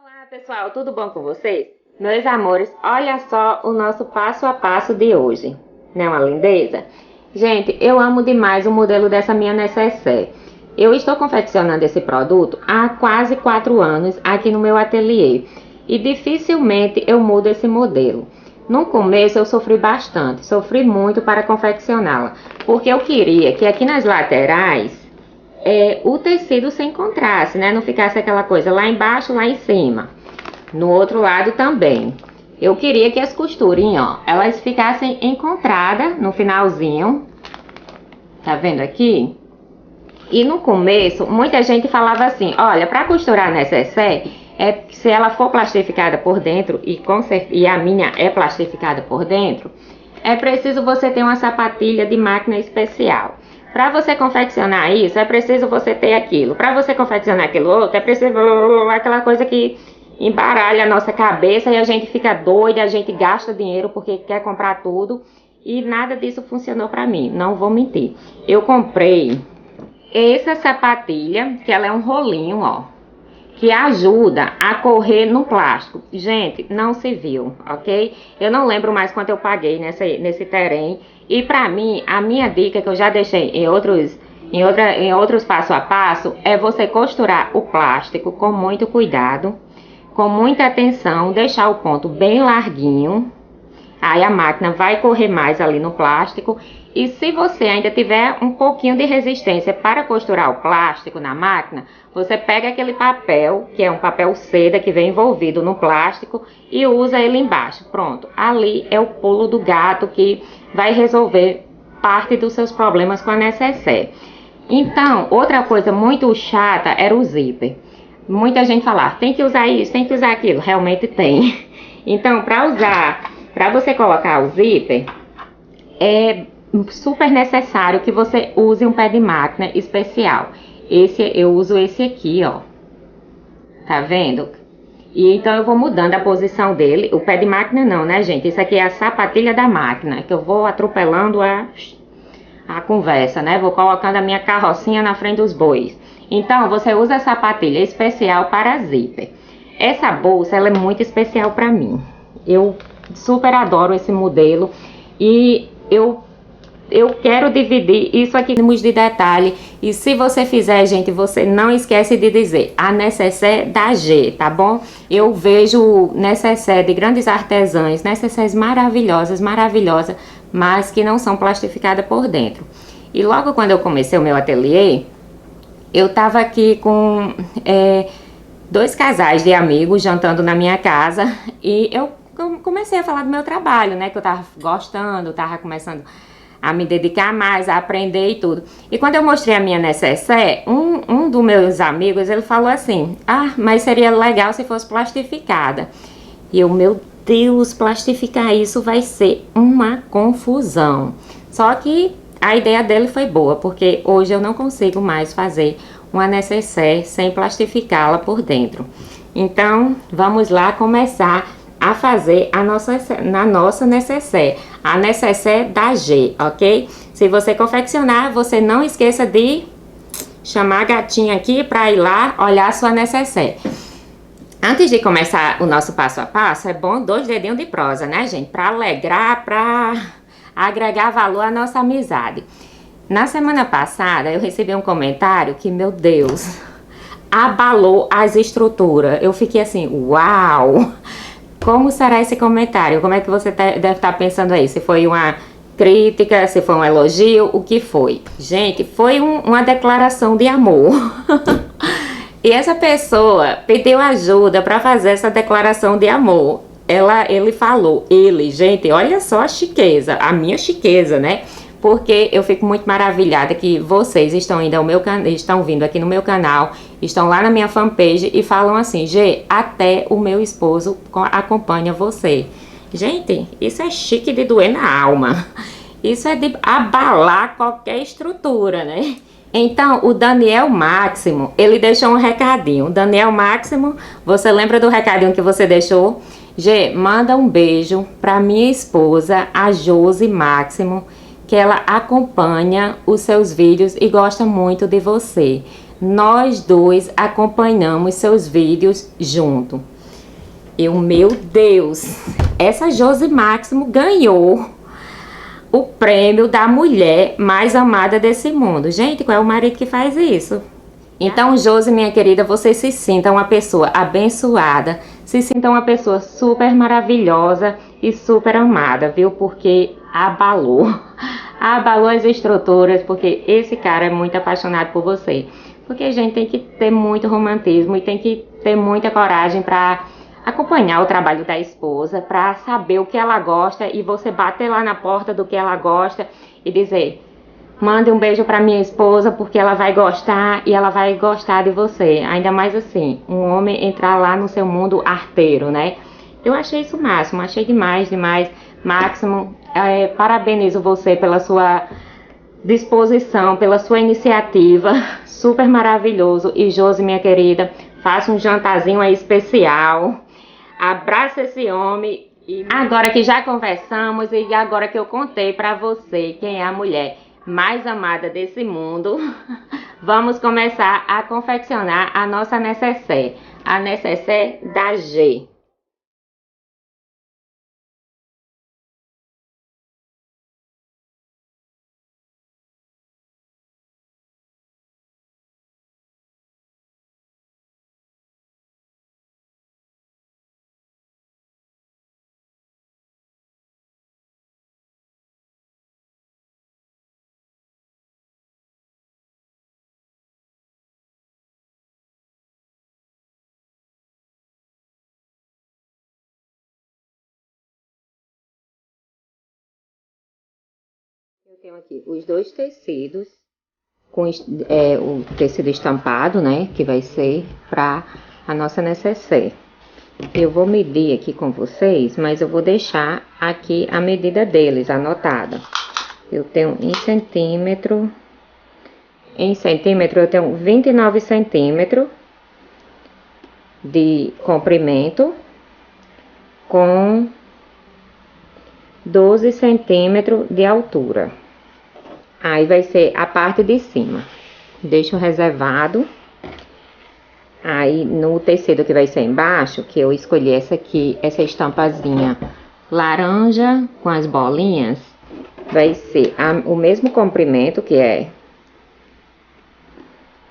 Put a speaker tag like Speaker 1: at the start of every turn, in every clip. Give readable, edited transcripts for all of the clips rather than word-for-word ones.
Speaker 1: Olá pessoal, tudo bom com vocês? Meus amores, olha só o nosso passo a passo de hoje. Não é uma lindeza? Gente, eu amo demais o modelo dessa minha necessaire. Eu estou confeccionando esse produto há quase 4 anos aqui no meu ateliê e dificilmente eu mudo esse modelo. No começo eu sofri bastante, sofri muito para confeccioná-la, porque eu queria que aqui nas laterais o tecido se encontrasse, né? Não ficasse aquela coisa lá embaixo, lá em cima. No outro lado também. Eu queria que as costurinhas, ó, elas ficassem encontradas no finalzinho. Tá vendo aqui? E no começo, muita gente falava assim, olha, para costurar necessaire, se ela for plastificada por dentro, e a minha é plastificada por dentro, é preciso você ter uma sapatilha de máquina especial. Para você confeccionar isso, é preciso você ter aquilo. Para você confeccionar aquilo outro, é preciso aquela coisa que embaralha a nossa cabeça e a gente fica doida, a gente gasta dinheiro porque quer comprar tudo. E nada disso funcionou para mim, não vou mentir. Eu comprei essa sapatilha, que ela é um rolinho, ó, que ajuda a correr no plástico. Gente, não se viu, ok? Eu não lembro mais quanto eu paguei nesse terreno. E pra mim, a minha dica que eu já deixei em outros passo a passo é você costurar o plástico com muito cuidado, com muita atenção, deixar o ponto bem larguinho. Aí a máquina vai correr mais ali no plástico. E se você ainda tiver um pouquinho de resistência para costurar o plástico na máquina, você pega aquele papel, que é um papel seda que vem envolvido no plástico, e usa ele embaixo. Pronto, ali é o pulo do gato que vai resolver parte dos seus problemas com a necessaire. Então, outra coisa muito chata era o zíper. Muita gente falava, tem que usar isso, tem que usar aquilo. Realmente tem. Então, para você colocar o zíper, é super necessário que você use um pé de máquina especial. Eu uso esse aqui, ó. Tá vendo? E então eu vou mudando a posição dele. O pé de máquina não, né, gente? Isso aqui é a sapatilha da máquina, que eu vou atropelando a conversa, né? Vou colocando a minha carrocinha na frente dos bois. Então, você usa a sapatilha especial para zíper. Essa bolsa, ela é muito especial para mim. Eu super adoro esse modelo e eu quero dividir isso aqui de detalhe. E se você fizer, gente, você não esquece de dizer a necessaire da G, tá bom? Eu vejo necessaire de grandes artesãs, necessaires maravilhosas, mas que não são plastificadas por dentro. E logo quando eu comecei o meu ateliê, eu tava aqui com 2 casais de amigos jantando na minha casa e eu comecei a falar do meu trabalho, né? Que eu tava gostando, tava começando a me dedicar mais, a aprender e tudo. E quando eu mostrei a minha necessaire, um dos meus amigos, ele falou assim, mas seria legal se fosse plastificada. E eu, meu Deus, plastificar isso vai ser uma confusão. Só que a ideia dele foi boa, porque hoje eu não consigo mais fazer uma necessaire sem plastificá-la por dentro. Então, vamos lá começar a fazer a nossa necessaire, a necessaire da G, ok? Se você confeccionar, você não esqueça de chamar a gatinha aqui para ir lá olhar a sua necessaire. Antes de começar o nosso passo a passo, é bom 2 dedinhos de prosa, né, gente? Para alegrar, para agregar valor à nossa amizade. Na semana passada, eu recebi um comentário que, meu Deus, abalou as estruturas. Eu fiquei assim, uau! Como será esse comentário? Como é que você deve estar pensando aí? Se foi uma crítica, se foi um elogio, o que foi? Gente, foi uma declaração de amor. E essa pessoa pediu ajuda para fazer essa declaração de amor. Gente, olha só a chiqueza, a minha chiqueza, né? Porque eu fico muito maravilhada que vocês estão vindo aqui no meu canal, estão lá na minha fanpage e falam assim, G, até o meu esposo acompanha você. Gente, isso é chique de doer na alma. Isso é de abalar qualquer estrutura, né? Então, o Daniel Máximo, ele deixou um recadinho. Daniel Máximo, você lembra do recadinho que você deixou? G, manda um beijo para minha esposa, a Josi Máximo, que ela acompanha os seus vídeos e gosta muito de você. Nós dois acompanhamos seus vídeos junto. Meu Deus, essa Josi Máximo ganhou o prêmio da mulher mais amada desse mundo. Gente, qual é o marido que faz isso? Então, Josi, minha querida, você se sinta uma pessoa abençoada, se sinta uma pessoa super maravilhosa e super amada, viu? Porque abalou as estruturas, porque esse cara é muito apaixonado por você. Porque a gente tem que ter muito romantismo e tem que ter muita coragem para acompanhar o trabalho da esposa, para saber o que ela gosta e você bater lá na porta do que ela gosta e dizer: mande um beijo para minha esposa porque ela vai gostar e ela vai gostar de você. Ainda mais assim, um homem entrar lá no seu mundo arteiro, né? Eu achei isso o máximo, achei demais. Máximo, parabenizo você pela sua disposição, pela sua iniciativa, super maravilhoso. E Josi, minha querida, faça um jantarzinho aí especial, abraça esse homem. E agora que já conversamos e agora que eu contei pra você quem é a mulher mais amada desse mundo, vamos começar a confeccionar a nossa necessaire, a necessaire da G. Eu tenho aqui os dois tecidos, com o tecido estampado, né, que vai ser para a nossa necessaire. Eu vou medir aqui com vocês, mas eu vou deixar aqui a medida deles anotada. Eu tenho em centímetro eu tenho 29 centímetros de comprimento com 12 centímetros de altura. Aí vai ser a parte de cima. Deixo reservado. Aí no tecido que vai ser embaixo, que eu escolhi essa aqui, essa estampazinha laranja com as bolinhas, vai ser o mesmo comprimento, que é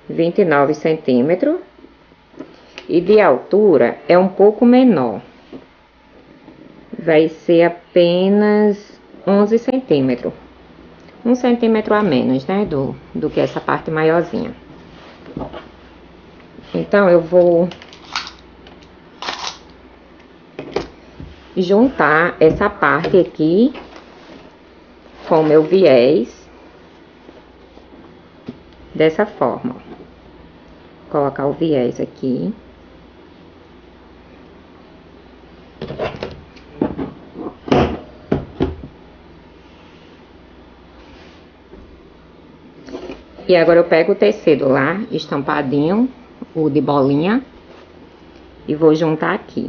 Speaker 1: 29 centímetros. E de altura é um pouco menor. Vai ser apenas 11 centímetros. 1 centímetro a menos, né, do que essa parte maiorzinha. Então, eu vou juntar essa parte aqui com o meu viés, dessa forma. Colocar o viés aqui. E agora eu pego o tecido lá, estampadinho, o de bolinha, e vou juntar aqui.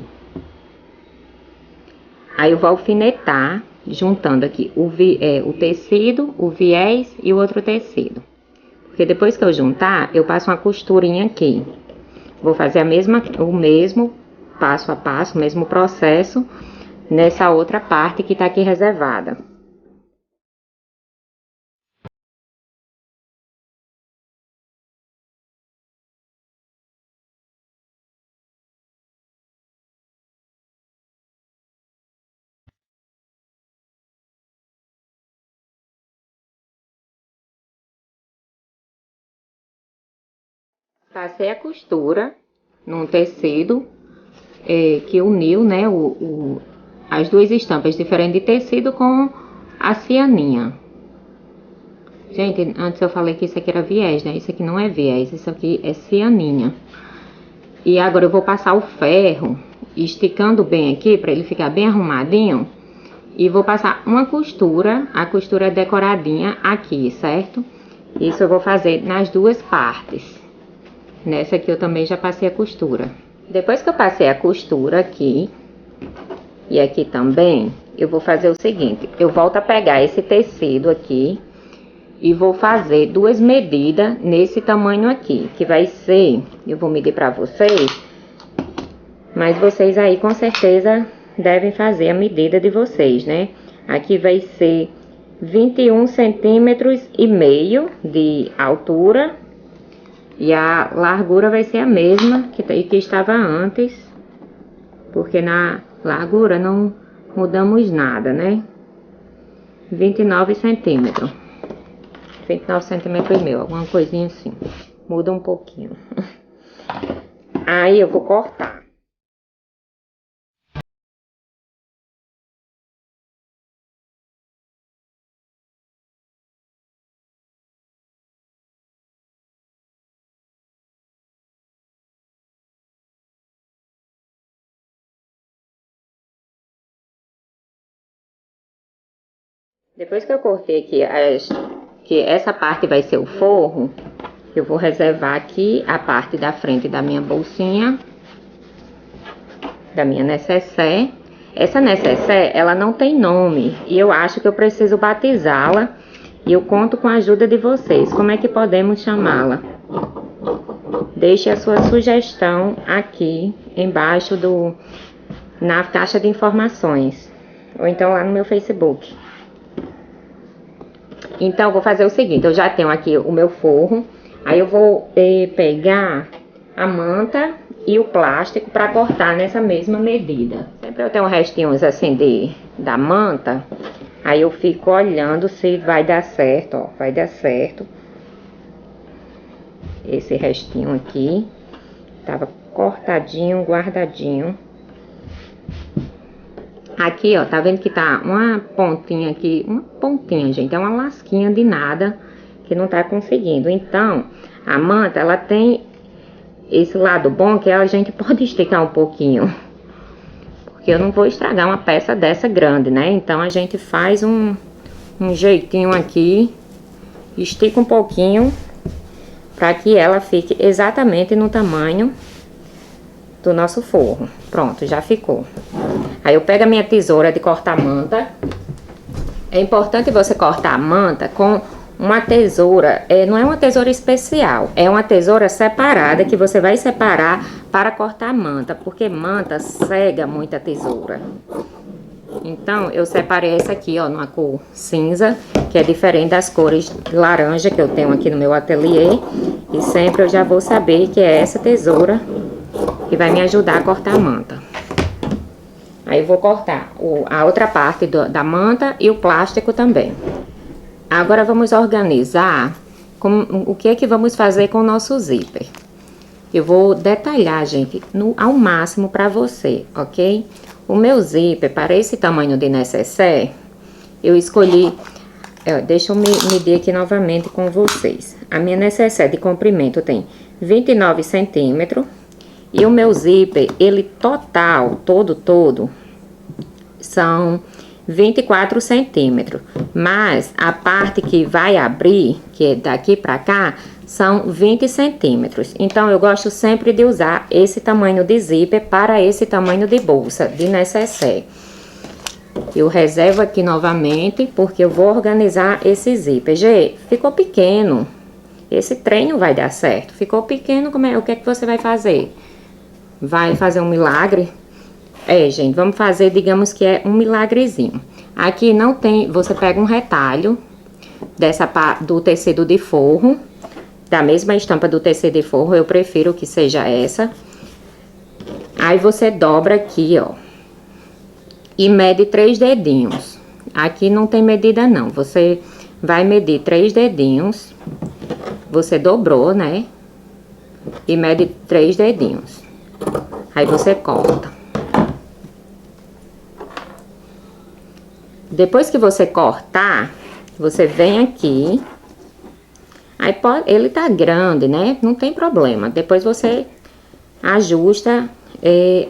Speaker 1: Aí eu vou alfinetar, juntando aqui o tecido, o viés e o outro tecido. Porque depois que eu juntar, eu passo uma costurinha aqui. Vou fazer o mesmo passo a passo, o mesmo processo, nessa outra parte que tá aqui reservada. Passei a costura num tecido que uniu, né, as duas estampas diferentes de tecido com a cianinha. Gente, antes eu falei que isso aqui era viés, né? Isso aqui não é viés, isso aqui é cianinha. E agora eu vou passar o ferro, esticando bem aqui, para ele ficar bem arrumadinho. E vou passar uma costura, a costura decoradinha aqui, certo? Isso eu vou fazer nas duas partes. Nessa aqui eu também já passei a costura. Depois que eu passei a costura aqui, e aqui também, eu vou fazer o seguinte. Eu volto a pegar esse tecido aqui e vou fazer duas medidas nesse tamanho aqui, que vai ser, eu vou medir pra vocês, Mas vocês aí com certeza devem fazer a medida de vocês, né? Aqui vai ser 21 centímetros e meio de altura. E a largura vai ser a mesma que estava antes. Porque na largura não mudamos nada, né? 29 centímetros. 29 centímetros e meio, alguma coisinha assim. Muda um pouquinho. Aí eu vou cortar. Depois que eu cortei aqui, que essa parte vai ser o forro, eu vou reservar aqui a parte da frente da minha bolsinha, da minha necessaire. Essa necessaire, ela não tem nome, e eu acho que eu preciso batizá-la, e eu conto com a ajuda de vocês. Como é que podemos chamá-la? Deixe a sua sugestão aqui embaixo na caixa de informações, ou então lá no meu Facebook. Então, eu vou fazer o seguinte, eu já tenho aqui o meu forro, aí eu vou pegar a manta e o plástico para cortar nessa mesma medida. Sempre eu tenho restinhos assim da manta, aí eu fico olhando se vai dar certo, ó, vai dar certo. Esse restinho aqui, tava cortadinho, guardadinho. Aqui, ó, tá vendo que tá uma pontinha aqui, uma pontinha, gente, é uma lasquinha de nada que não tá conseguindo. Então, a manta, ela tem esse lado bom que a gente pode esticar um pouquinho. Porque eu não vou estragar uma peça dessa grande, né? Então, a gente faz um jeitinho aqui, estica um pouquinho, para que ela fique exatamente no tamanho do nosso forro. Pronto, já ficou. Aí eu pego a minha tesoura de cortar manta. É importante você cortar a manta com uma tesoura, não é uma tesoura especial, é uma tesoura separada que você vai separar para cortar a manta, porque manta cega muito a tesoura. Então, eu separei essa aqui, ó, numa cor cinza, que é diferente das cores laranja que eu tenho aqui no meu ateliê. E sempre eu já vou saber que é essa tesoura que vai me ajudar a cortar a manta. Aí eu vou cortar a outra parte da manta e o plástico também. Agora vamos organizar o que é que vamos fazer com o nosso zíper. Eu vou detalhar, gente, ao máximo para você, ok? O meu zíper, para esse tamanho de necessaire, eu escolhi... deixa eu medir aqui novamente com vocês. A minha necessaire de comprimento tem 29 centímetros. E o meu zíper, ele total, todo, são 24 centímetros. Mas a parte que vai abrir, que é daqui pra cá, são 20 centímetros. Então, eu gosto sempre de usar esse tamanho de zíper para esse tamanho de bolsa, de necessaire. Eu reservo aqui novamente, porque eu vou organizar esse zíper. Gente, ficou pequeno. Esse trem não vai dar certo. Ficou pequeno, o que é que você vai fazer? Vai fazer um milagre? Gente, vamos fazer, digamos que é um milagrezinho. Aqui não tem, você pega um retalho do tecido de forro, da mesma estampa do tecido de forro, eu prefiro que seja essa. Aí você dobra aqui, ó, e mede 3 dedinhos. Aqui não tem medida não, você vai medir 3 dedinhos, você dobrou, né? E mede 3 dedinhos. Aí você corta. Depois que você cortar, você vem aqui. Aí ele tá grande, né? Não tem problema. Depois você ajusta,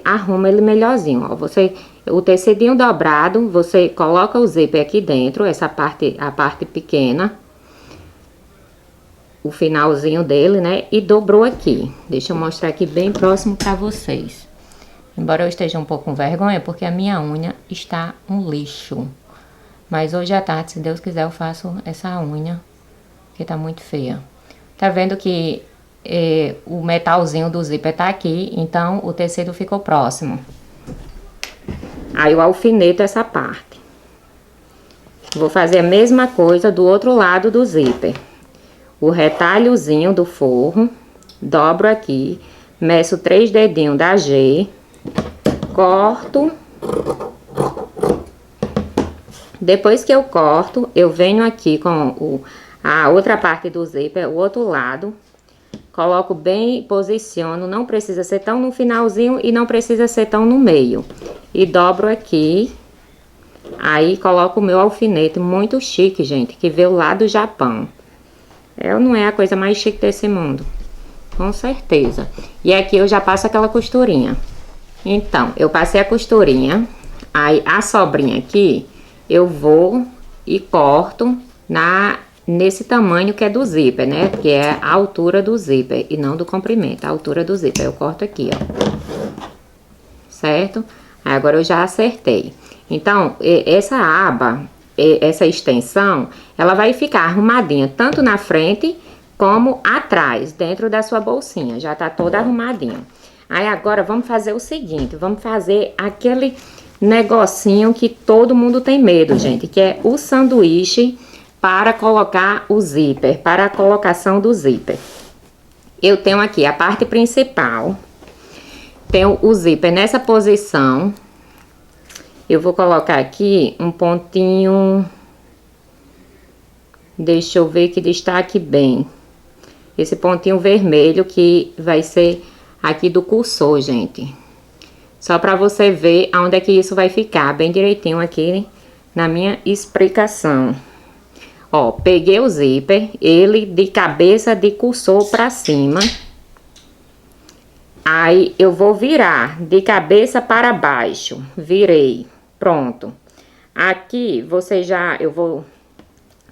Speaker 1: arruma ele melhorzinho, ó. O tecidinho dobrado, você coloca o zíper aqui dentro, a parte pequena. O finalzinho dele, né? E dobrou aqui. Deixa eu mostrar aqui bem próximo pra vocês. Embora eu esteja um pouco com vergonha, porque a minha unha está um lixo. Mas hoje à tarde, se Deus quiser, eu faço essa unha, que tá muito feia. Tá vendo que o metalzinho do zíper tá aqui, então o tecido ficou próximo. Aí eu alfineto essa parte. Vou fazer a mesma coisa do outro lado do zíper. O retalhozinho do forro, dobro aqui, meço 3 dedinhos da G, corto. Depois que eu corto, eu venho aqui com a outra parte do zíper, o outro lado, coloco bem, posiciono, não precisa ser tão no finalzinho e não precisa ser tão no meio. E dobro aqui, aí coloco o meu alfinete, muito chique, gente, que veio lá do Japão. Não é a coisa mais chique desse mundo, com certeza. E aqui eu já passo aquela costurinha. Então, eu passei a costurinha, aí a sobrinha aqui, eu vou e corto nesse tamanho que é do zíper, né? Que é a altura do zíper e não do comprimento, a altura do zíper. Eu corto aqui, ó. Certo? Aí agora eu já acertei. Então, essa aba, essa extensão, ela vai ficar arrumadinha tanto na frente como atrás, dentro da sua bolsinha. Já tá toda arrumadinha. Aí agora vamos fazer o seguinte, vamos fazer aquele negocinho que todo mundo tem medo, gente, que é o sanduíche para colocar o zíper, para a colocação do zíper. Eu tenho aqui a parte principal, tenho o zíper nessa posição. Eu vou colocar aqui um pontinho, deixa eu ver que destaque bem, esse pontinho vermelho que vai ser aqui do cursor, gente. Só para você ver aonde é que isso vai ficar, bem direitinho aqui na minha explicação. Ó, peguei o zíper, ele de cabeça de cursor para cima. Aí eu vou virar de cabeça para baixo. Virei, pronto. Aqui eu vou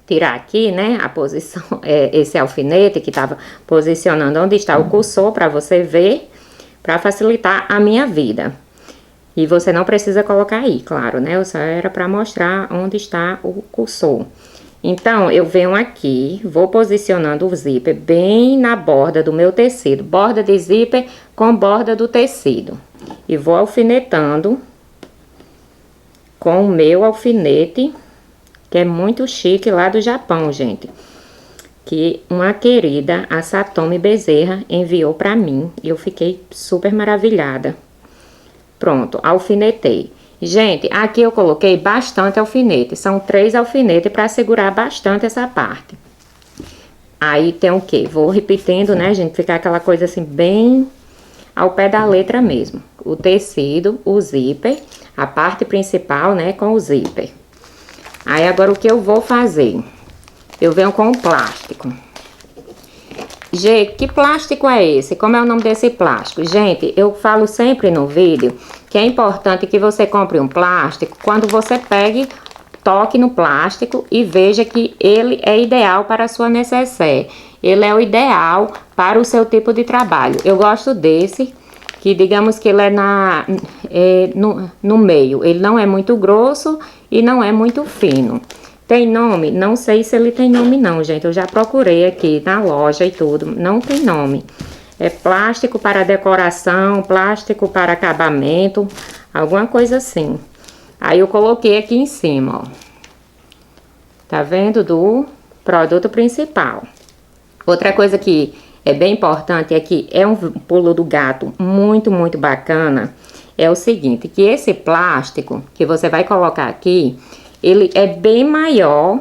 Speaker 1: tirar aqui, né, a posição, esse alfinete que tava posicionando onde está o cursor para você ver, para facilitar a minha vida. E você não precisa colocar aí, claro, né? Só era para mostrar onde está o cursor. Então, eu venho aqui, vou posicionando o zíper bem na borda do meu tecido. Borda de zíper com borda do tecido. E vou alfinetando com o meu alfinete, que é muito chique lá do Japão, gente. Que uma querida, a Satomi Bezerra, enviou pra mim. E eu fiquei super maravilhada. Pronto, alfinetei. Gente, aqui eu coloquei bastante alfinete. São 3 alfinetes para segurar bastante essa parte. Aí tem o quê? Vou repetindo, né, gente? Ficar aquela coisa assim, bem ao pé da letra mesmo. O tecido, o zíper, a parte principal, né, com o zíper. Aí agora o que eu vou fazer? Eu venho com o plástico. Gente, que plástico é esse? Como é o nome desse plástico? Gente, eu falo sempre no vídeo que é importante que você compre um plástico quando você pegue, toque no plástico e veja que ele é ideal para a sua necessaire. Ele é o ideal para o seu tipo de trabalho. Eu gosto desse, que digamos que ele é no meio. Ele não é muito grosso e não é muito fino. Tem nome? Não sei se ele tem nome não, gente. Eu já procurei aqui na loja e tudo. Não tem nome. É plástico para decoração, plástico para acabamento, alguma coisa assim. Aí eu coloquei aqui em cima, ó. Tá vendo? Do produto principal. Outra coisa que é bem importante é que é um pulo do gato muito, muito bacana. É o seguinte, que esse plástico que você vai colocar aqui, ele é bem maior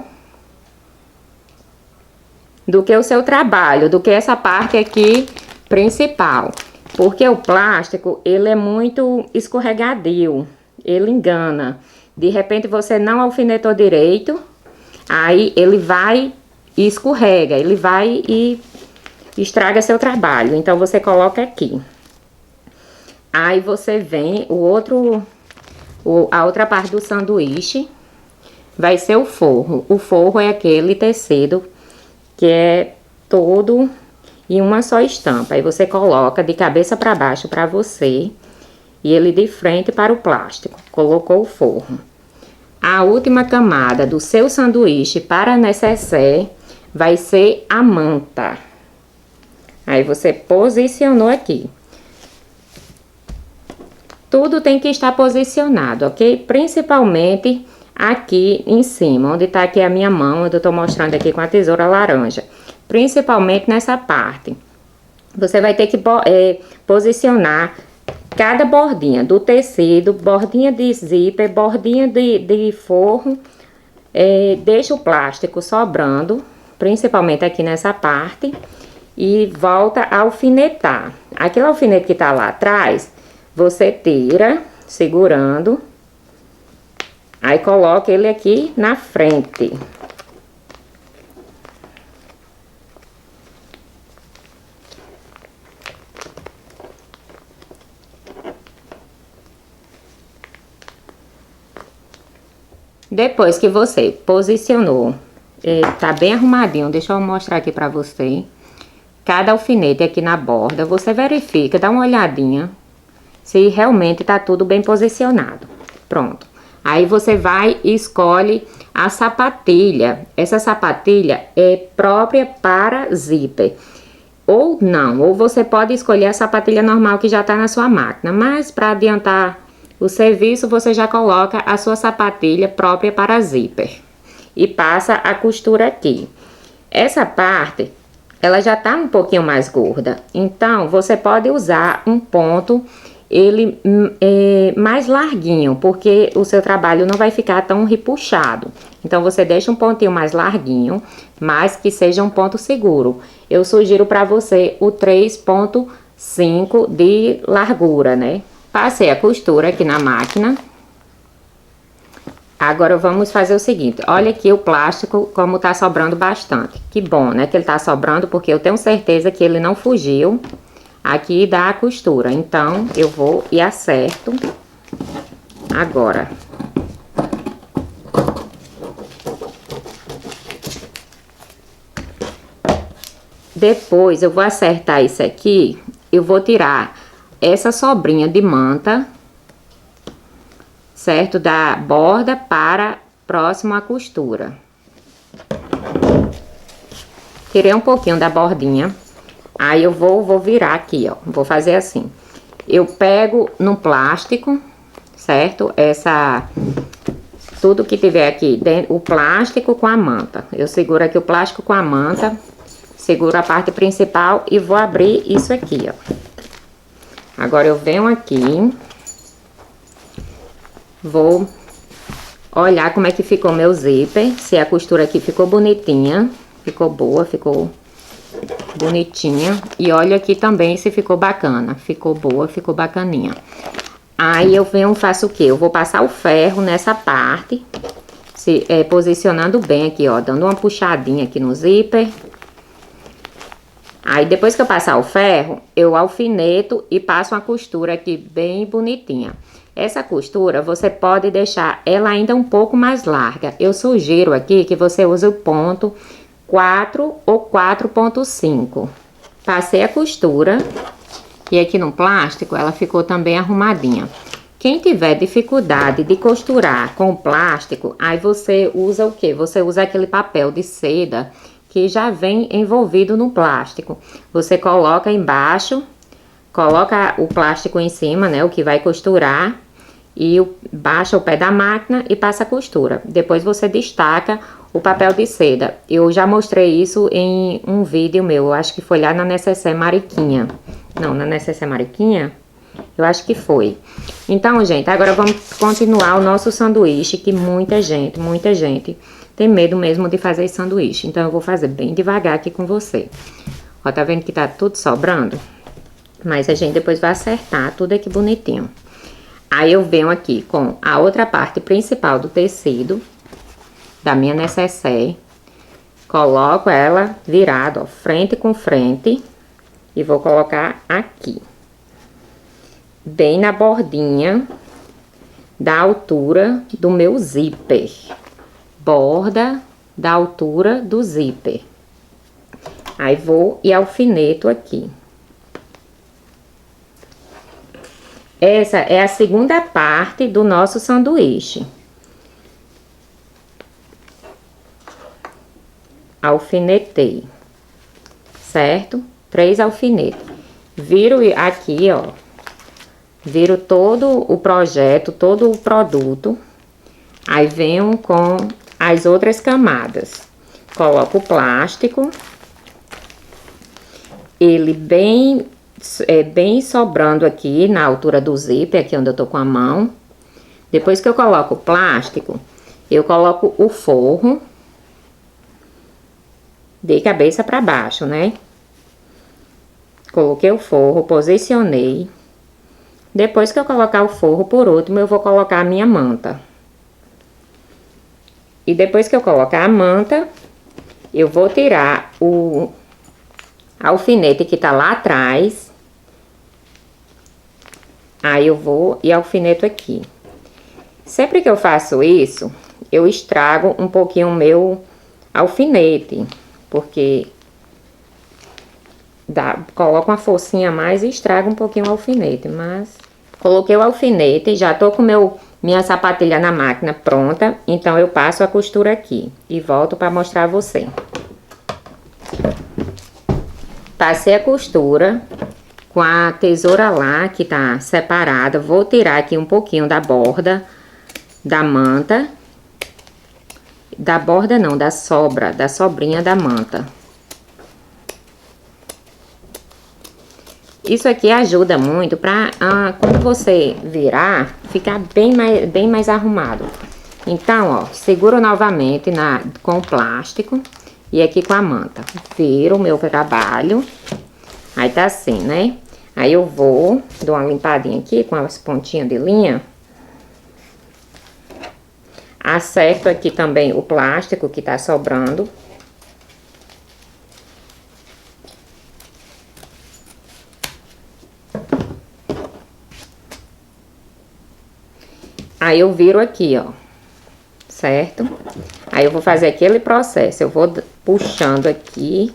Speaker 1: do que o seu trabalho, do que essa parte aqui principal. Porque o plástico, ele é muito escorregadio, ele engana. De repente você não alfinetou direito, aí ele vai e escorrega, ele vai e estraga seu trabalho. Então você coloca aqui. Aí você vem, a outra parte do sanduíche vai ser o forro. O forro é aquele tecido que é todo em uma só estampa. Aí você coloca de cabeça para baixo para você e ele de frente para o plástico. Colocou o forro. A última camada do seu sanduíche para necessaire vai ser a manta. Aí você posicionou aqui. Tudo tem que estar posicionado, ok? Principalmente aqui em cima, onde tá aqui a minha mão, onde eu tô mostrando aqui com a tesoura laranja. Principalmente nessa parte. Você vai ter que posicionar cada bordinha do tecido, bordinha de zíper, bordinha de forro. Deixa o plástico sobrando, principalmente aqui nessa parte. E volta a alfinetar. Aquele alfinete que tá lá atrás, você tira, segurando. Aí coloca ele aqui na frente. Depois que você posicionou, tá bem arrumadinho, deixa eu mostrar aqui pra você. Cada alfinete aqui na borda, você verifica, dá uma olhadinha se realmente tá tudo bem posicionado. Pronto. Aí você vai e escolhe a sapatilha. Essa sapatilha é própria para zíper. Ou não, ou você pode escolher a sapatilha normal que já tá na sua máquina. Mas para adiantar o serviço, você já coloca a sua sapatilha própria para zíper. E passa a costura aqui. Essa parte, ela já tá um pouquinho mais gorda. Então, você pode usar um ponto, ele mais larguinho, porque o seu trabalho não vai ficar tão repuxado. Então, você deixa um pontinho mais larguinho, mas que seja um ponto seguro. Eu sugiro para você o 3,5 de largura, né? Passei a costura aqui na máquina. Agora vamos fazer o seguinte, olha aqui o plástico como tá sobrando bastante. Que bom, né, que ele tá sobrando, porque eu tenho certeza que ele não fugiu aqui da costura. Então, eu vou e acerto agora. Depois eu vou acertar isso aqui, eu vou tirar essa sobrinha de manta, certo? Da borda para próximo à costura. Tirei um pouquinho da bordinha. Aí eu vou virar aqui, ó. Vou fazer assim. Eu pego no plástico, certo? Tudo que tiver aqui dentro, o plástico com a manta. Eu seguro aqui o plástico com a manta, seguro a parte principal e vou abrir isso aqui, ó. Agora eu venho aqui, vou olhar como é que ficou meu zíper, se a costura aqui ficou bonitinha, ficou boa, ficou bonitinha. E olha aqui também se ficou bacana, ficou boa, ficou bacaninha. Aí eu venho, faço o quê? Eu vou passar o ferro nessa parte, posicionando bem aqui, ó, dando uma puxadinha aqui no zíper. Aí depois que eu passar o ferro, eu alfineto e passo uma costura aqui bem bonitinha. Essa costura você pode deixar ela ainda um pouco mais larga. Eu sugiro aqui que você use o ponto 4 ou 4,5. Passei a costura e aqui no plástico ela ficou também arrumadinha. Quem tiver dificuldade de costurar com plástico, aí você usa o quê? Você usa aquele papel de seda que já vem envolvido no plástico. Você coloca embaixo, coloca o plástico em cima, né, o que vai costurar, e baixa o pé da máquina e passa a costura. Depois você destaca o papel de seda. Eu já mostrei isso em um vídeo meu, eu acho que foi lá na Necessaire Mariquinha. Não, na Necessaire Mariquinha? Eu acho que foi. Então, gente, agora vamos continuar o nosso sanduíche, que muita gente tem medo mesmo de fazer sanduíche. Então, eu vou fazer bem devagar aqui com você. Ó, tá vendo que tá tudo sobrando? Mas a gente depois vai acertar tudo aqui bonitinho. Aí, eu venho aqui com a outra parte principal do tecido da minha necessaire. Coloco ela virada, ó, frente com frente. E vou colocar aqui. Bem na bordinha da altura do meu zíper. Borda da altura do zíper. Aí vou e alfineto aqui. Essa é a segunda parte do nosso sanduíche. Alfinetei, certo? 3 alfinetes. Viro aqui, ó. Viro todo o projeto, todo o produto. Aí venho com as outras camadas. Coloco o plástico. Ele bem sobrando aqui na altura do zíper, aqui onde eu tô com a mão. Depois que eu coloco o plástico, eu coloco o forro de cabeça para baixo, né? Coloquei o forro, posicionei. Depois que eu colocar o forro, por último, eu vou colocar a minha manta. E depois que eu colocar a manta, eu vou tirar o alfinete que tá lá atrás. Aí eu vou e alfineto aqui. Sempre que eu faço isso, eu estrago um pouquinho o meu alfinete, porque coloco uma forcinha a mais e estraga um pouquinho o alfinete, mas coloquei o alfinete, já tô com minha sapatilha na máquina pronta, então eu passo a costura aqui e volto para mostrar a você. Passei a costura com a tesoura lá que tá separada, vou tirar aqui um pouquinho da borda da manta, da borda não, da sobrinha da manta. Isso aqui ajuda muito pra quando você virar, ficar bem mais arrumado. Então, ó, seguro novamente com o plástico e aqui com a manta. Viro o meu trabalho, aí tá assim, né? Aí eu dou uma limpadinha aqui com as pontinhas de linha. Acerto aqui também o plástico que tá sobrando. Aí eu viro aqui, ó, certo? Aí eu vou fazer aquele processo, eu vou puxando aqui.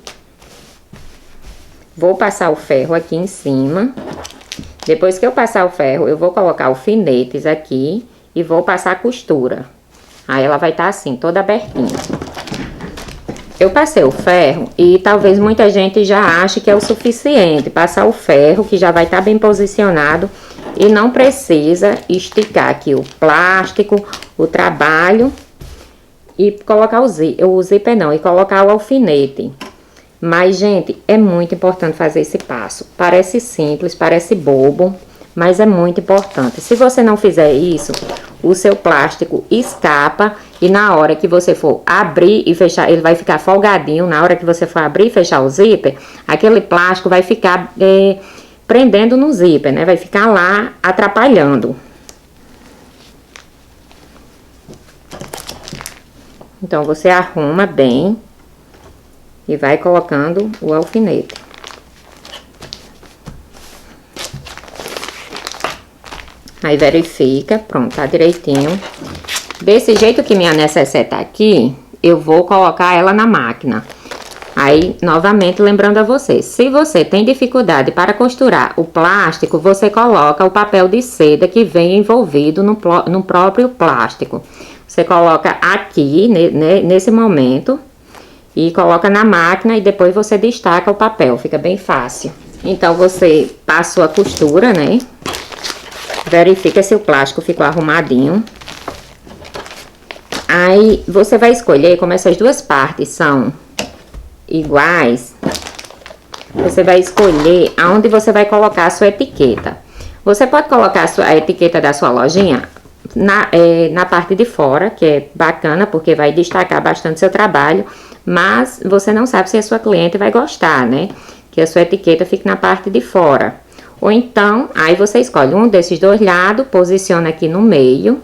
Speaker 1: Vou passar o ferro aqui em cima. Depois que eu passar o ferro, eu vou colocar alfinetes aqui e vou passar a costura. Aí ela vai estar assim, toda abertinha. Eu passei o ferro e talvez muita gente já ache que é o suficiente. Passar o ferro, que já vai estar bem posicionado. E não precisa esticar aqui o plástico, o trabalho. E colocar o zíper não, e colocar o alfinete. Mas, gente, é muito importante fazer esse passo. Parece simples, parece bobo, mas é muito importante. Se você não fizer isso, o seu plástico escapa e na hora que você for abrir e fechar, ele vai ficar folgadinho. Na hora que você for abrir e fechar o zíper, aquele plástico vai ficar prendendo no zíper, né? Vai ficar lá atrapalhando. Então, você arruma bem e vai colocando o alfinete. Aí verifica, pronto, tá direitinho. Desse jeito que minha necessaire tá aqui, eu vou colocar ela na máquina. Aí, novamente, lembrando a você, se você tem dificuldade para costurar o plástico, você coloca o papel de seda que vem envolvido no próprio plástico. Você coloca aqui, nesse momento, e coloca na máquina e depois você destaca o papel, fica bem fácil. Então, você passou a costura, né? Verifica se o plástico ficou arrumadinho. Aí, você vai escolher, como essas duas partes são iguais, você vai escolher aonde você vai colocar a sua etiqueta. Você pode colocar a etiqueta da sua lojinha na parte de fora, que é bacana, porque vai destacar bastante seu trabalho, mas você não sabe se a sua cliente vai gostar, né? Que a sua etiqueta fique na parte de fora. Ou então, aí você escolhe um desses dois lados, posiciona aqui no meio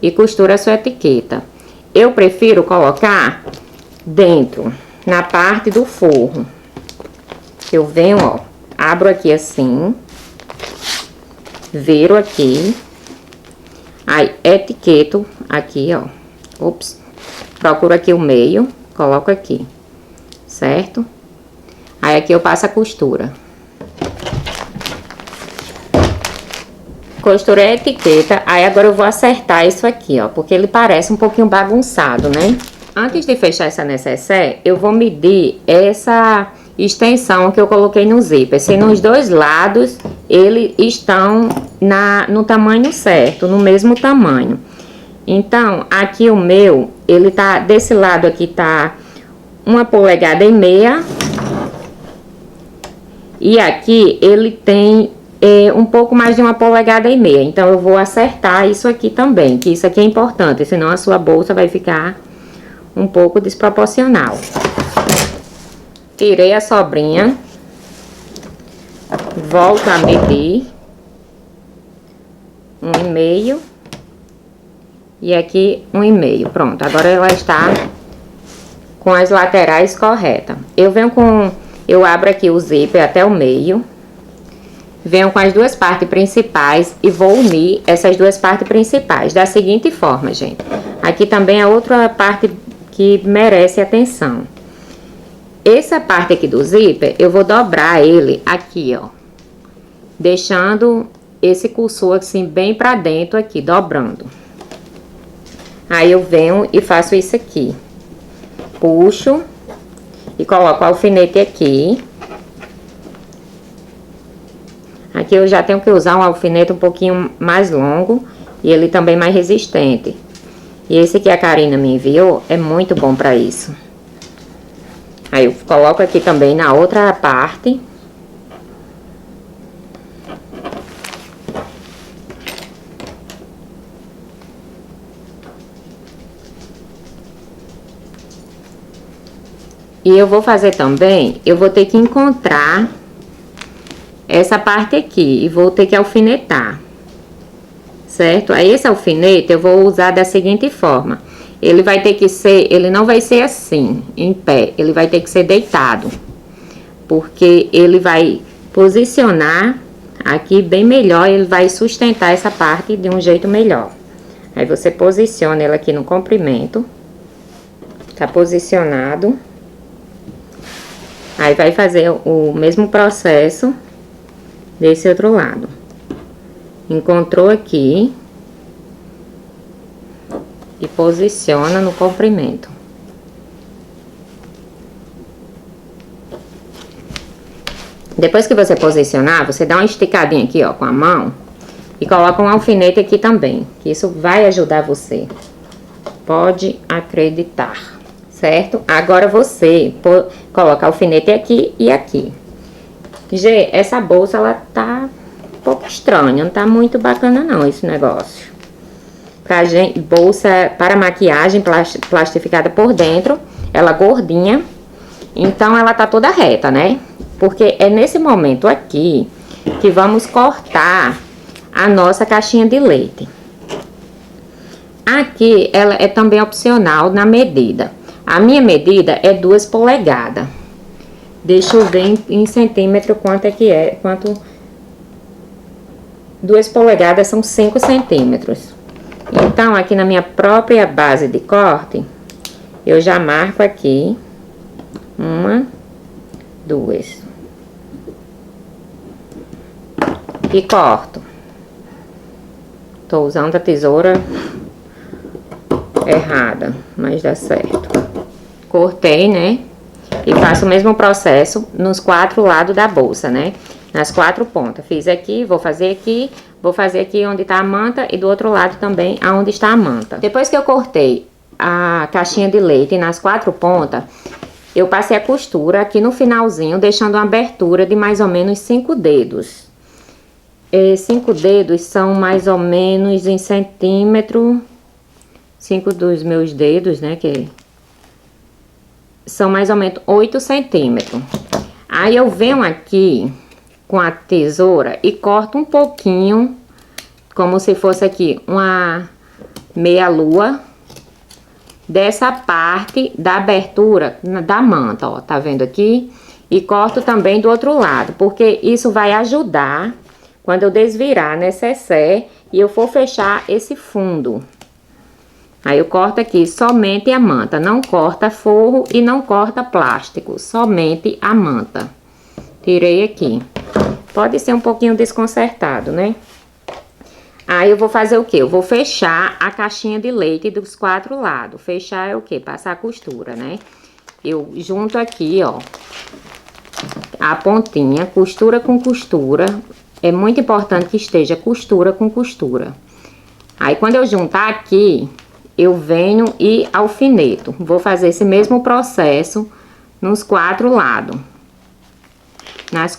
Speaker 1: e costura a sua etiqueta. Eu prefiro colocar dentro, na parte do forro. Eu venho, ó, abro aqui assim, viro aqui, aí etiqueto aqui, ó, ops, procuro aqui o meio, coloco aqui, certo? Aí aqui eu passo a costura. Costurei a etiqueta, aí agora eu vou acertar isso aqui, ó, porque ele parece um pouquinho bagunçado, né? Antes de fechar essa necessaire, eu vou medir extensão que eu coloquei no zíper. Se nos dois lados, eles estão no tamanho certo, no mesmo tamanho. Então, aqui o meu, ele tá, desse lado aqui tá 1,5 polegadas. E aqui ele tem um pouco mais de 1,5 polegadas. Então, eu vou acertar isso aqui também, que isso aqui é importante, senão a sua bolsa vai ficar um pouco desproporcional. Tirei a sobrinha, volto a medir 1,5 e aqui 1,5. Pronto, agora ela está com as laterais corretas. Eu abro aqui o zíper até o meio, venho com as duas partes principais e vou unir essas duas partes principais da seguinte forma, gente. Aqui também é outra parte que merece atenção. Essa parte aqui do zíper, eu vou dobrar ele aqui, ó. Deixando esse cursor assim bem pra dentro aqui, dobrando. Aí eu venho e faço isso aqui. Puxo e coloco o alfinete aqui. Aqui eu já tenho que usar um alfinete um pouquinho mais longo e ele também mais resistente. E esse que a Karina me enviou é muito bom pra isso. Aí eu coloco aqui também na outra parte. E eu vou fazer também, eu vou ter que encontrar essa parte aqui e vou ter que alfinetar. Certo? Aí esse alfinete eu vou usar da seguinte forma. Ele vai ter que ser, ele não vai ser assim, em pé, ele vai ter que ser deitado. Porque ele vai posicionar aqui bem melhor, ele vai sustentar essa parte de um jeito melhor. Aí você posiciona ele aqui no comprimento. Tá posicionado. Aí vai fazer o mesmo processo desse outro lado. Encontrou aqui. E posiciona no comprimento. Depois que você posicionar, você dá uma esticadinha aqui, ó, com a mão. E coloca um alfinete aqui também, que isso vai ajudar você. Pode acreditar, certo? Agora você coloca alfinete aqui e aqui. Gê, essa bolsa, ela tá um pouco estranha, não tá muito bacana não, esse negócio. Bolsa para maquiagem plastificada por dentro, ela gordinha, então ela tá toda reta, né? Porque é nesse momento aqui que vamos cortar a nossa caixinha de leite. Aqui ela é também opcional na medida. A minha medida é 2 polegadas. Deixa eu ver em centímetro quanto é que é, 2 polegadas são 5 centímetros. Então, aqui na minha própria base de corte, eu já marco aqui 1, 2. E corto. Tô usando a tesoura errada, mas dá certo. Cortei, né? E faço o mesmo processo nos 4 lados da bolsa, né? Nas 4 pontas. Fiz aqui, vou fazer aqui onde tá a manta e do outro lado também aonde está a manta. Depois que eu cortei a caixinha de leite nas 4 pontas, eu passei a costura aqui no finalzinho, deixando uma abertura de mais ou menos 5 dedos. 5 dedos são mais ou menos em centímetro. 5 dos meus dedos, né, que são mais ou menos 8 centímetros. Aí eu venho aqui com a tesoura e corto um pouquinho, como se fosse aqui uma meia lua, dessa parte da abertura da manta, ó, tá vendo aqui? E corto também do outro lado, porque isso vai ajudar quando eu desvirar necessaire e eu for fechar esse fundo. Aí eu corto aqui somente a manta, não corta forro e não corta plástico, somente a manta. Tirei aqui. Pode ser um pouquinho desconcertado, né? Aí eu vou fazer o quê? Eu vou fechar a caixinha de leite dos 4 lados. Fechar é o quê? Passar a costura, né? Eu junto aqui, ó, a pontinha, costura com costura. É muito importante que esteja costura com costura. Aí, quando eu juntar aqui, eu venho e alfineto. Vou fazer esse mesmo processo nos 4 lados. Nos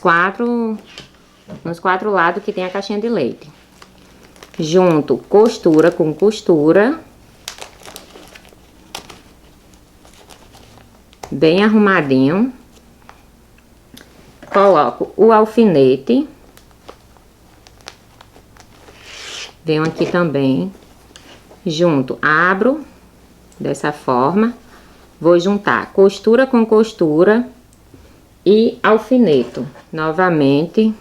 Speaker 1: 4 lados que tem a caixinha de leite. Junto costura com costura. Bem arrumadinho. Coloco o alfinete. Venho aqui também. Junto, abro dessa forma. Vou juntar costura com costura e alfineto. Novamente,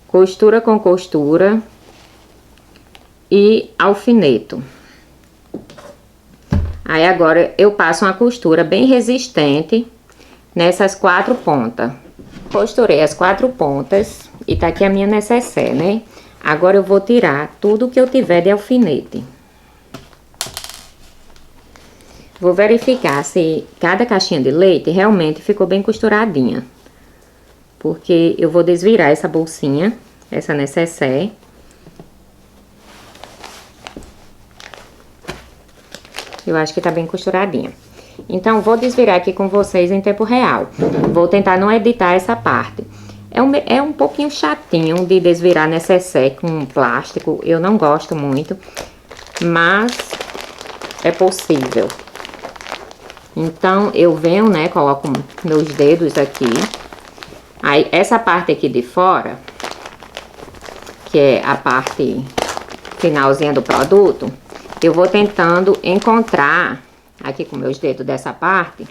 Speaker 1: costura com costura e alfineto. Aí agora eu passo uma costura bem resistente nessas 4 pontas. Costurei as 4 pontas e tá aqui a minha necessaire, né? Agora eu vou tirar tudo que eu tiver de alfinete. Vou verificar se cada caixinha de leite realmente ficou bem costuradinha. Porque eu vou desvirar essa bolsinha, essa necessaire. Eu acho que tá bem costuradinha. Então, vou desvirar aqui com vocês em tempo real. Vou tentar não editar essa parte. É um pouquinho chatinho de desvirar necessaire com plástico. Eu não gosto muito, mas é possível. Então, eu venho, né, coloco meus dedos aqui. Aí, essa parte aqui de fora, que é a parte finalzinha do produto, eu vou tentando encontrar aqui com meus dedos dessa parte,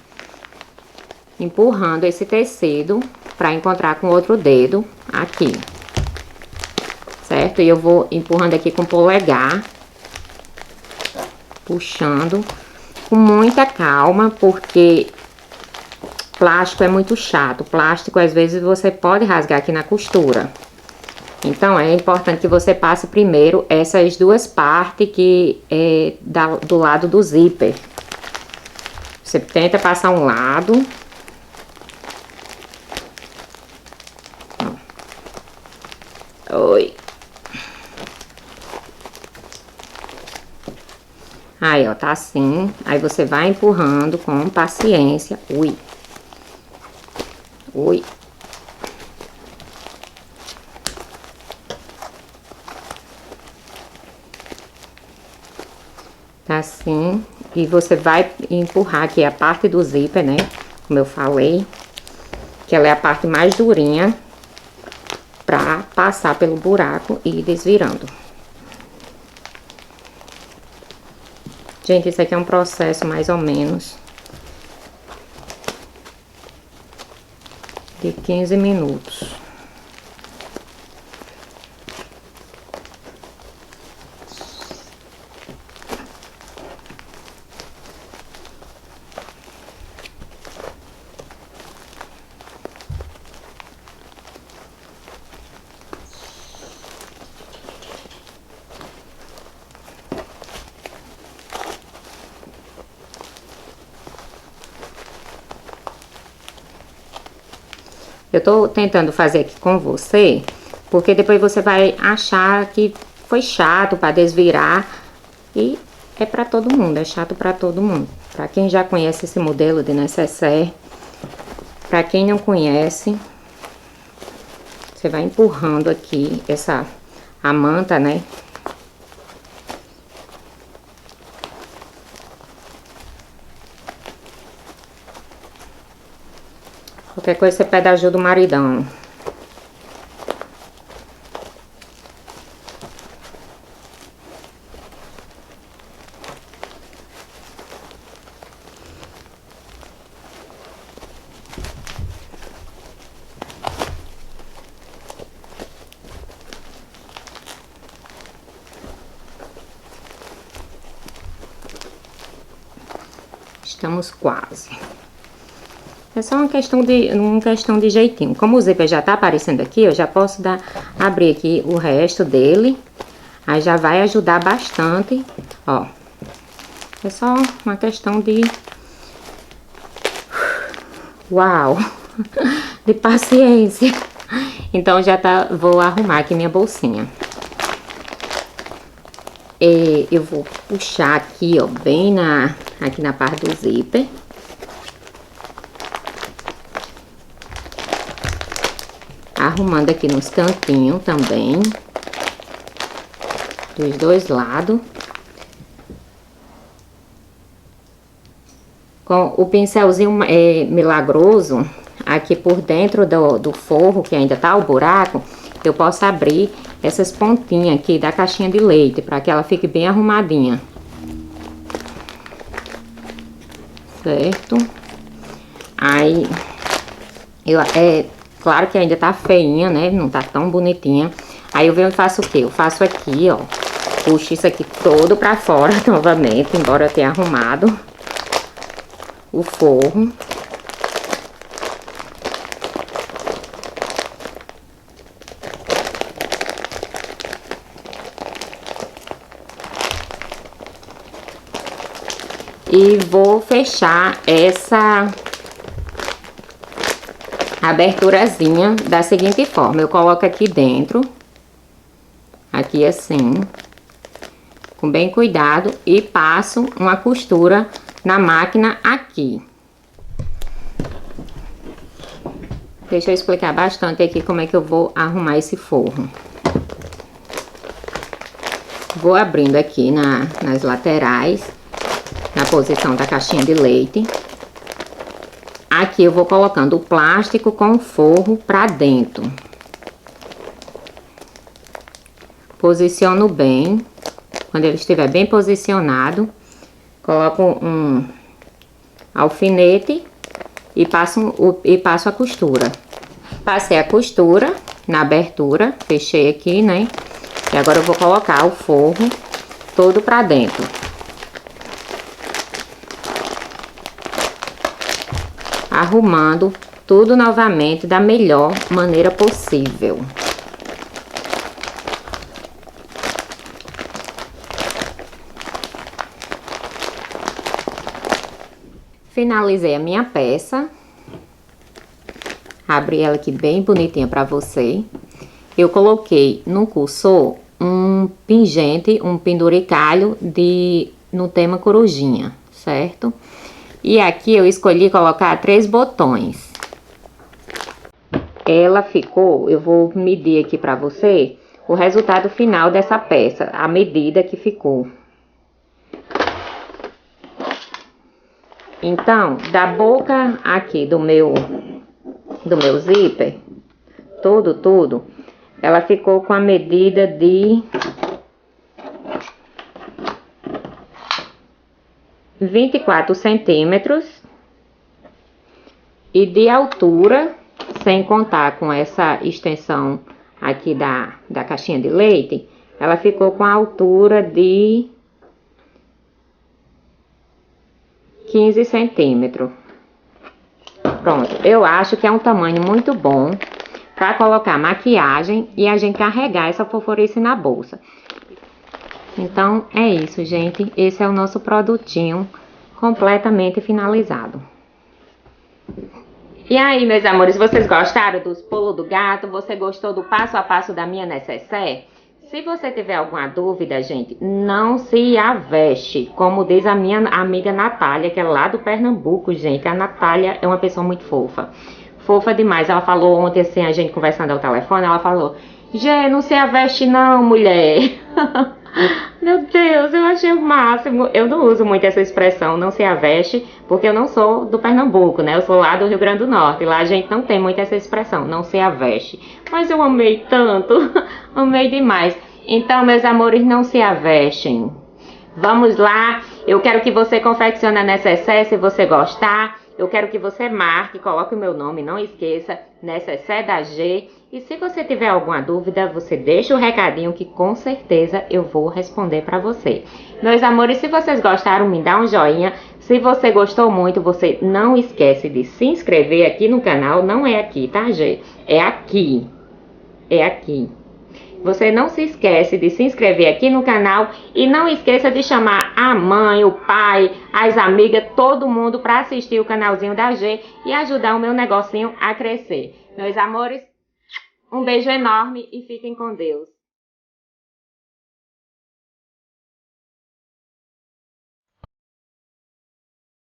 Speaker 1: empurrando esse tecido para encontrar com outro dedo aqui, certo? E eu vou empurrando aqui com o polegar, puxando com muita calma, porque plástico é muito chato. Plástico, às vezes, você pode rasgar aqui na costura. Então, é importante que você passe primeiro essas 2 partes que é do lado do zíper. Você tenta passar um lado. Oi. Aí, ó, tá assim. Aí, você vai empurrando com paciência. Ui. Ui. Tá assim. E você vai empurrar aqui a parte do zíper, né? Como eu falei. Que ela é a parte mais durinha. Pra passar pelo buraco e ir desvirando. Gente, isso aqui é um processo mais ou menos de 15 minutos. Eu tô tentando fazer aqui com você, porque depois você vai achar que foi chato para desvirar. E é para todo mundo, é chato para todo mundo. Para quem já conhece esse modelo de necessaire, para quem não conhece, você vai empurrando aqui a manta, né? Qualquer coisa você pede ajuda do maridão. Estamos quase. É só uma questão de jeitinho. Como o zíper já tá aparecendo aqui, eu já posso abrir aqui o resto dele. Aí já vai ajudar bastante, ó. É só uma questão de... Uau! de paciência. Então já tá, vou arrumar aqui minha bolsinha. Eu vou puxar aqui, ó, bem aqui na parte do zíper. Arrumando aqui nos cantinhos também. Dos dois lados. Com o pincelzinho milagroso, aqui por dentro do forro, que ainda tá o buraco, eu posso abrir essas pontinhas aqui da caixinha de leite, para que ela fique bem arrumadinha. Certo? Aí, claro que ainda tá feinha, né? Não tá tão bonitinha. Aí eu venho e faço o quê? Eu faço aqui, ó. Puxo isso aqui todo pra fora novamente, embora eu tenha arrumado o forro. E vou fechar essa aberturazinha da seguinte forma. Eu coloco aqui dentro, aqui assim, com bem cuidado, e passo uma costura na máquina aqui. Deixa eu explicar bastante aqui como é que eu vou arrumar esse forro. Vou abrindo aqui nas laterais, na posição da caixinha de leite. Aqui eu vou colocando o plástico com o forro pra dentro. Posiciono bem. Quando ele estiver bem posicionado, coloco um alfinete e passo a costura. Passei a costura na abertura, fechei aqui, né? E agora eu vou colocar o forro todo pra dentro. Arrumando tudo novamente da melhor maneira possível. Finalizei a minha peça. Abri ela aqui bem bonitinha pra você. Eu coloquei no cursor um pingente, um penduricalho no tema corujinha, certo? E aqui eu escolhi colocar 3 botões. Ela ficou, eu vou medir aqui pra você o resultado final dessa peça, a medida que ficou. Então, da boca aqui do meu zíper, tudo, ela ficou com a medida de 24 centímetros. E de altura, sem contar com essa extensão aqui da caixinha de leite, ela ficou com a altura de 15 centímetros. Pronto, eu acho que é um tamanho muito bom para colocar maquiagem e a gente carregar essa fofurice na bolsa. Então, é isso, gente. Esse é o nosso produtinho completamente finalizado. E aí, meus amores, vocês gostaram dos pulos do gato? Você gostou do passo a passo da minha necessaire? Se você tiver alguma dúvida, gente, não se aveste, como diz a minha amiga Natália, que é lá do Pernambuco, gente. A Natália é uma pessoa muito fofa. Fofa demais. Ela falou ontem, assim, a gente conversando ao telefone, ela falou: Gê, não se aveste não, mulher. Meu Deus, eu achei o máximo. Eu não uso muito essa expressão, não se aveste, porque eu não sou do Pernambuco, né? Eu sou lá do Rio Grande do Norte. Lá a gente não tem muito essa expressão, não se aveste. Mas eu amei tanto, amei demais. Então, meus amores, não se avestem. Vamos lá, eu quero que você confeccione a necessaire se você gostar. Eu quero que você marque, coloque o meu nome, não esqueça, necessaire da G. E se você tiver alguma dúvida, você deixa o recadinho que com certeza eu vou responder para você. Meus amores, se vocês gostaram, me dá um joinha. Se você gostou muito, você não esquece de se inscrever aqui no canal. Não é aqui, tá, G? É aqui. É aqui. você não se esquece de se inscrever aqui no canal e não esqueça de chamar a mãe, o pai, as amigas, todo mundo para assistir o canalzinho da G e ajudar o meu negocinho a crescer. Meus amores, um beijo enorme e fiquem com Deus.